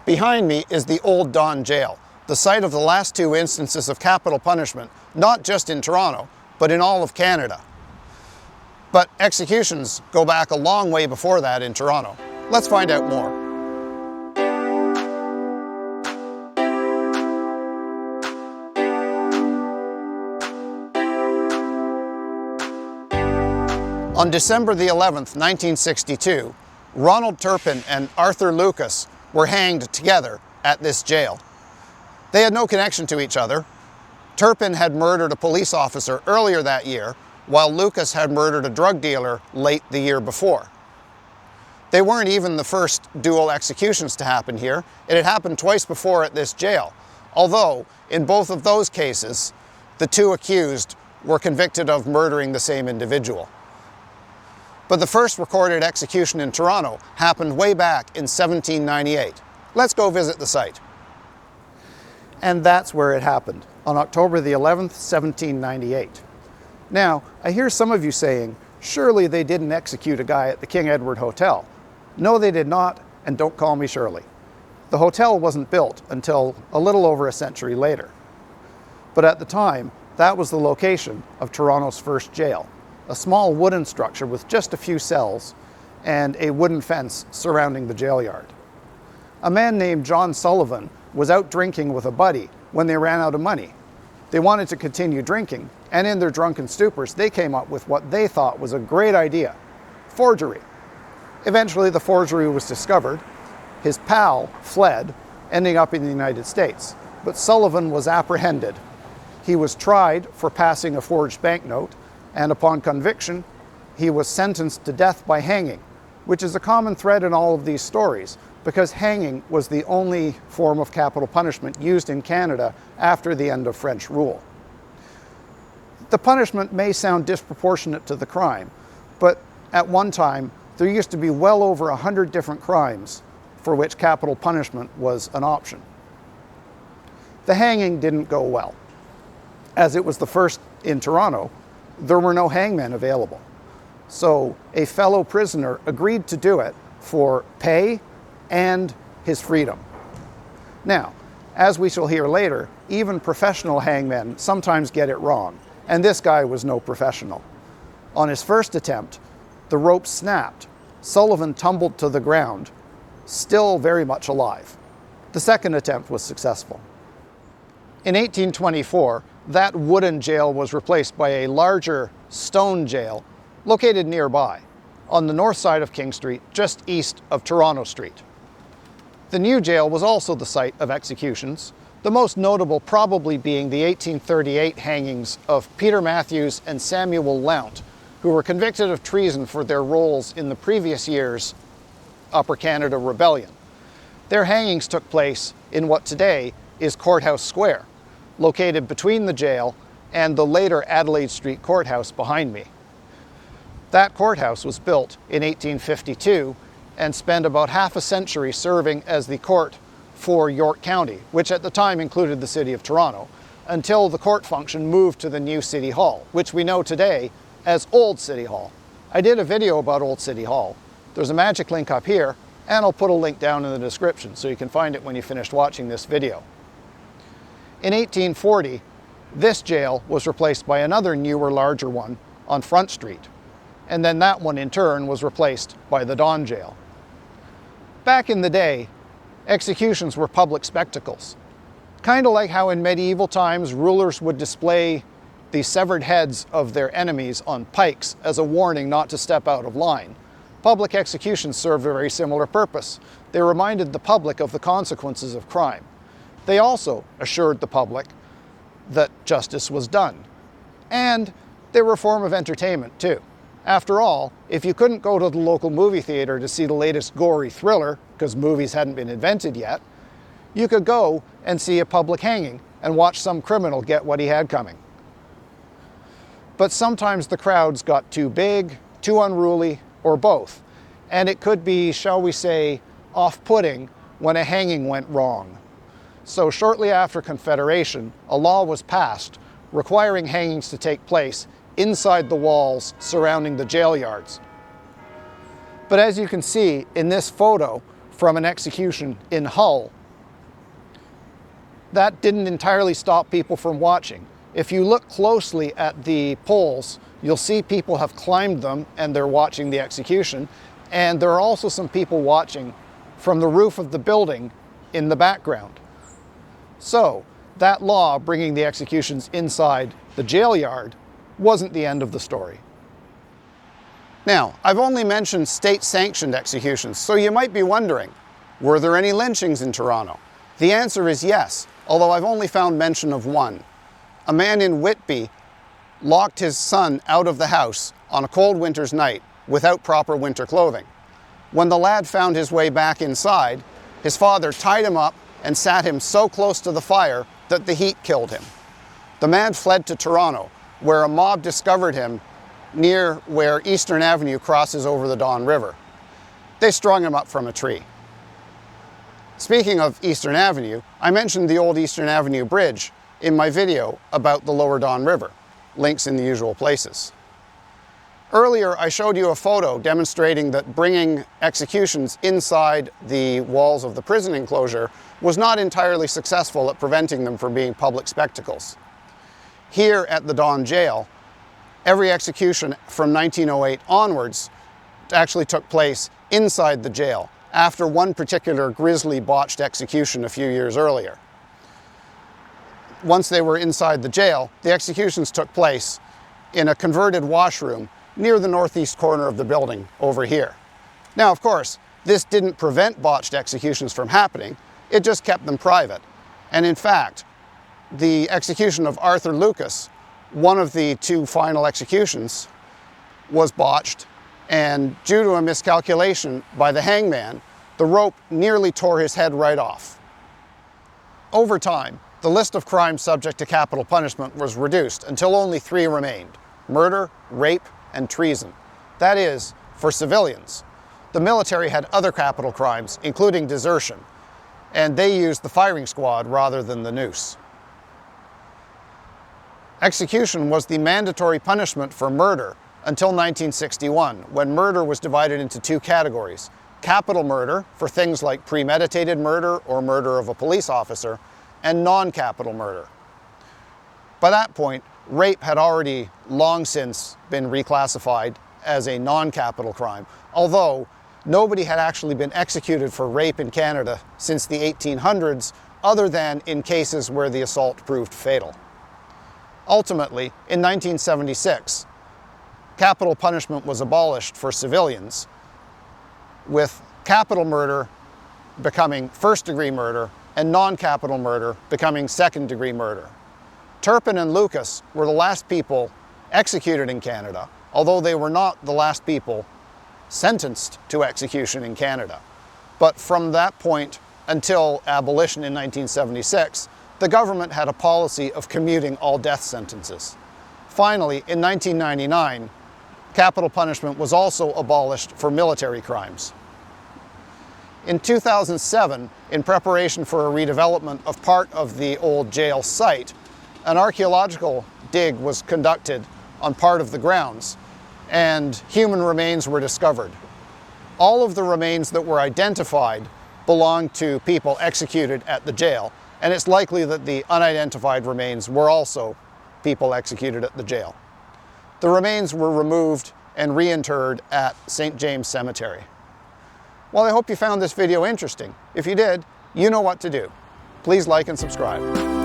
Behind me is the Old Don Jail, the site of the last two instances of capital punishment, not just in Toronto, but in all of Canada. But executions go back a long way before that in Toronto. Let's find out more. On December the 11th, 1962, Ronald Turpin and Arthur Lucas were hanged together at this jail. They had no connection to each other. Turpin had murdered a police officer earlier that year, while Lucas had murdered a drug dealer late the year before. They weren't even the first dual executions to happen here. It had happened twice before at this jail, although in both of those cases, the two accused were convicted of murdering the same individual. But the first recorded execution in Toronto happened way back in 1798. Let's go visit the site. And that's where it happened, on October the 11th, 1798. Now, I hear some of you saying, surely they didn't execute a guy at the King Edward Hotel. No, they did not, and don't call me Shirley. The hotel wasn't built until a little over a century later. But at the time, that was the location of Toronto's first jail. A small wooden structure with just a few cells and a wooden fence surrounding the jail yard. A man named John Sullivan was out drinking with a buddy when they ran out of money. They wanted to continue drinking, and in their drunken stupors, they came up with what they thought was a great idea: forgery. Eventually, the forgery was discovered. His pal fled, ending up in the United States, but Sullivan was apprehended. He was tried for passing a forged banknote, and upon conviction, he was sentenced to death by hanging, which is a common thread in all of these stories, because hanging was the only form of capital punishment used in Canada after the end of French rule. The punishment may sound disproportionate to the crime, but at one time, there used to be well over 100 different crimes for which capital punishment was an option. The hanging didn't go well. As it was the first in Toronto, there were no hangmen available. So a fellow prisoner agreed to do it for pay and his freedom. Now, as we shall hear later, even professional hangmen sometimes get it wrong, and this guy was no professional. On his first attempt, the rope snapped. Sullivan tumbled to the ground, still very much alive. The second attempt was successful. In 1824, that wooden jail was replaced by a larger stone jail located nearby, on the north side of King Street, just east of Toronto Street. The new jail was also the site of executions, the most notable probably being the 1838 hangings of Peter Matthews and Samuel Lount, who were convicted of treason for their roles in the previous year's Upper Canada Rebellion. Their hangings took place in what today is Courthouse Square, located between the jail and the later Adelaide Street Courthouse behind me. That courthouse was built in 1852 and spent about half a century serving as the court for York County, which at the time included the city of Toronto, until the court function moved to the new City Hall, which we know today as Old City Hall. I did a video about Old City Hall. There's a magic link up here, and I'll put a link down in the description so you can find it when you finished watching this video. In 1840, this jail was replaced by another newer, larger one on Front Street, and then that one in turn was replaced by the Don Jail. Back in the day, executions were public spectacles. Kind of like how in medieval times rulers would display the severed heads of their enemies on pikes as a warning not to step out of line. Public executions served a very similar purpose. They reminded the public of the consequences of crime. They also assured the public that justice was done. And they were a form of entertainment too. After all, if you couldn't go to the local movie theater to see the latest gory thriller, because movies hadn't been invented yet, you could go and see a public hanging and watch some criminal get what he had coming. But sometimes the crowds got too big, too unruly, or both, and it could be, shall we say, off-putting when a hanging went wrong. So shortly after Confederation, a law was passed requiring hangings to take place inside the walls surrounding the jail yards. But as you can see in this photo from an execution in Hull that didn't entirely stop people from watching. If you look closely at the poles, you'll see people have climbed them and they're watching the execution. And there are also some people watching from the roof of the building in the background. So that law bringing the executions inside the jail yard wasn't the end of the story. Now, I've only mentioned state-sanctioned executions, so you might be wondering, were there any lynchings in Toronto? The answer is yes, although I've only found mention of one. A man in Whitby locked his son out of the house on a cold winter's night without proper winter clothing. When the lad found his way back inside, his father tied him up and sat him so close to the fire that the heat killed him. The man fled to Toronto, where a mob discovered him near where Eastern Avenue crosses over the Don River. They strung him up from a tree. Speaking of Eastern Avenue, I mentioned the old Eastern Avenue Bridge in my video about the Lower Don River. Links in the usual places. Earlier, I showed you a photo demonstrating that bringing executions inside the walls of the prison enclosure was not entirely successful at preventing them from being public spectacles. Here at the Don Jail, every execution from 1908 onwards actually took place inside the jail, after one particular grisly botched execution a few years earlier. Once they were inside the jail, the executions took place in a converted washroom near the northeast corner of the building over here. Now, of course, this didn't prevent botched executions from happening, it just kept them private. And in fact, the execution of Arthur Lucas, one of the two final executions, was botched, and due to a miscalculation by the hangman, the rope nearly tore his head right off. Over time, the list of crimes subject to capital punishment was reduced until only 3 remained: murder, rape, and treason. That is, for civilians. The military had other capital crimes, including desertion, and they used the firing squad rather than the noose. Execution was the mandatory punishment for murder until 1961, when murder was divided into 2 categories: capital murder, for things like premeditated murder or murder of a police officer, and non-capital murder. By that point, rape had already long since been reclassified as a non-capital crime, although nobody had actually been executed for rape in Canada since the 1800s, other than in cases where the assault proved fatal. Ultimately, in 1976, capital punishment was abolished for civilians, with capital murder becoming first-degree murder and non-capital murder becoming second-degree murder. Turpin and Lucas were the last people executed in Canada, although they were not the last people sentenced to execution in Canada. But from that point until abolition in 1976, the government had a policy of commuting all death sentences. Finally, in 1999, capital punishment was also abolished for military crimes. In 2007, in preparation for a redevelopment of part of the old jail site, an archaeological dig was conducted on part of the grounds, and human remains were discovered. All of the remains that were identified belonged to people executed at the jail, and it's likely that the unidentified remains were also people executed at the jail. The remains were removed and reinterred at St. James Cemetery. Well, I hope you found this video interesting. If you did, you know what to do. Please like and subscribe.